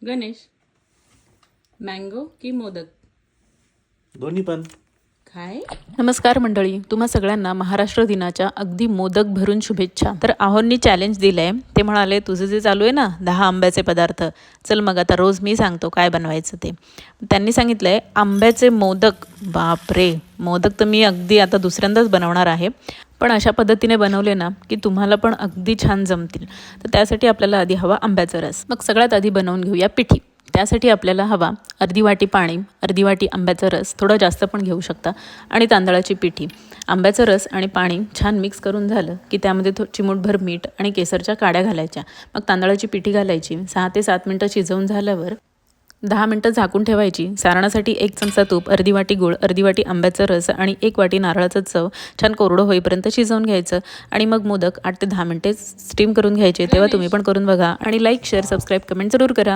Ganesh, mango की मोदक? दोन्ही पण. काय? नमस्कार मंडळी, तुम्हा सगळ्यांना महाराष्ट्र दिनाच्या अगदी मोदक भरून शुभेच्छा. तर आहोंनी चॅलेंज दिलं आहे. ते म्हणाले तुझं जे चालू आहे ना 10 आंब्याचे पदार्थ, चल मग आता रोज मी सांगतो काय बनवायचं ते. त्यांनी सांगितलं आहे आंब्याचे मोदक. बापरे, मोदक तर मी अगदी आता दुसऱ्यांदाच बनवणार आहे, पण अशा पद्धतीने बनवले ना की तुम्हाला पण अगदी छान जमतील. तर त्यासाठी आपल्याला आधी हवा आंब्याचा रस. मग सगळ्यात आधी बनवून घेऊया पिठी. त्यासाठी आपल्याला हवा अर्धी वाटी पाणी, अर्धी वाटी आंब्याचा रस, थोडं जास्त पण घेऊ शकता, आणि तांदळाची पिठी. आंब्याचा रस आणि पाणी छान मिक्स करून झालं की त्यामध्ये चिमूटभर मीठ आणि केसरच्या काड्या घालायच्या. मग तांदळाची पिठी घालायची. 6 ते 7 मिनटं शिजवून झाल्यावर 10 मिनटं झाकून ठेवायची. सारणासाठी 1 चमचा तूप, अर्धी वाटी गूळ, अर्धी वाटी आंब्याचा रस आणि 1 वाटी नारळाचं चव छान कोरडं होईपर्यंत शिजवून घ्यायचं. आणि मग मोदक 8 ते 10 मिनटे स्टीम करून घ्यायचे. तेव्हा तुम्ही पण करून बघा आणि लाईक, शेअर, सबस्क्राईब, कमेंट जरूर करा.